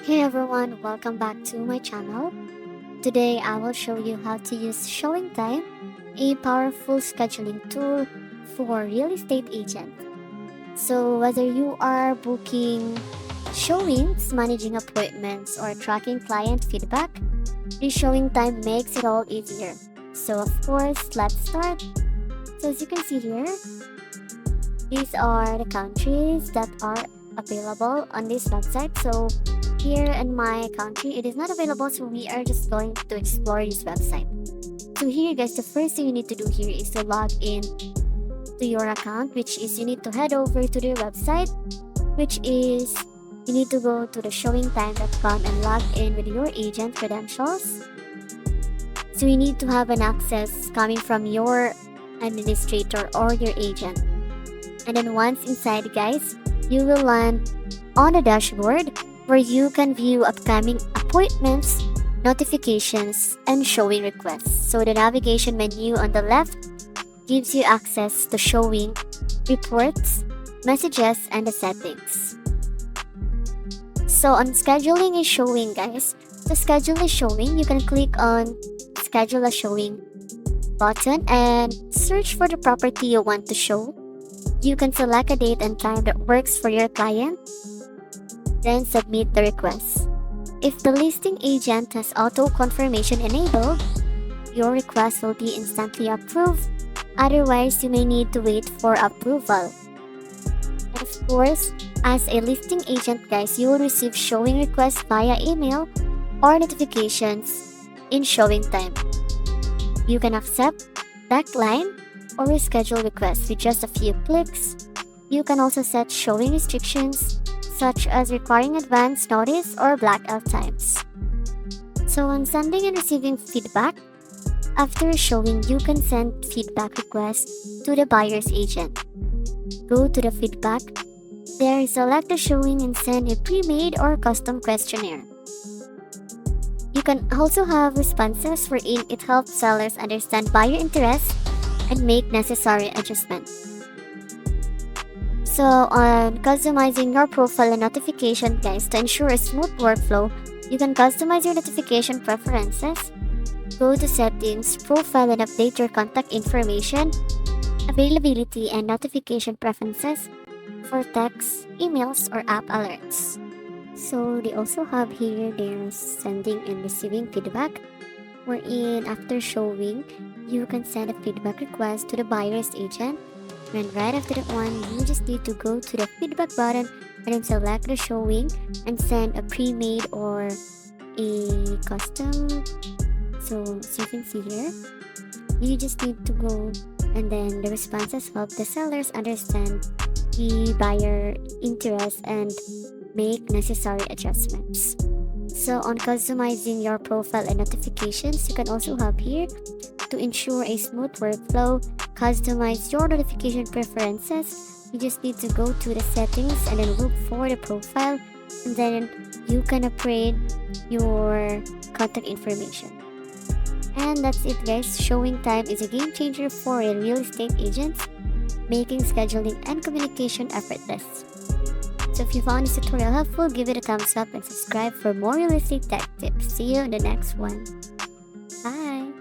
Hey everyone, welcome back to my channel. Today I will show you how to use Showingtime, a powerful scheduling tool for real estate agents. So whether you are booking showings, managing appointments, or tracking client feedback, this Showingtime makes it all easier. So of course, let's start. So as you can see here, these are the countries that are available on this website. So here in my country, it is not available, so we are just going to explore this website. So here guys, the first thing you need to do here is to log in to your account, which is you need to head over to their website, which is you need to go to the showingtime.com and log in with your agent credentials. So you need to have an access coming from your administrator or your agent. And then once inside guys, you will land on a dashboard where you can view upcoming appointments, notifications, and showing requests. So the navigation menu on the left gives you access to showing, reports, messages, and the settings. So on scheduling a showing guys, to schedule a showing, you can click on schedule a showing button and search for the property you want to show. You can select a date and time that works for your client, then submit the request. If the listing agent has auto confirmation enabled, your request will be instantly approved. Otherwise, you may need to wait for approval. And of course, as a listing agent guys, you will receive showing requests via email or notifications in Showingtime. You can accept, decline, or reschedule requests with just a few clicks. You can also set showing restrictions, such as requiring advance notice or blackout times. So when sending and receiving feedback, after a showing, you can send feedback requests to the buyer's agent. Go to the feedback, there select the showing and send a pre-made or custom questionnaire. You can also have responses wherein it helps sellers understand buyer interest and make necessary adjustments. So on customizing your profile and notification guys, to ensure a smooth workflow, you can customize your notification preferences. Go to settings, profile, and update your contact information, availability, and notification preferences for text, emails, or app alerts. So they also have here their sending and receiving feedback, wherein after showing, you can send a feedback request to the buyer's agent. And right after that one, you just need to go to the feedback button and then select the showing and send a pre-made or a custom. So as you can see here, you just need to go and then the responses help the sellers understand the buyer interest and make necessary adjustments. So on customizing your profile and notifications, you can also have here to ensure a smooth workflow, customize your notification preferences. You just need to go to the settings and then look for the profile, and then you can upgrade your contact information. And that's it guys. Showingtime is a game changer for a real estate agents, making scheduling and communication effortless. So if you found this tutorial helpful, give it a thumbs up and subscribe for more real estate tech tips. See you in the next one. Bye!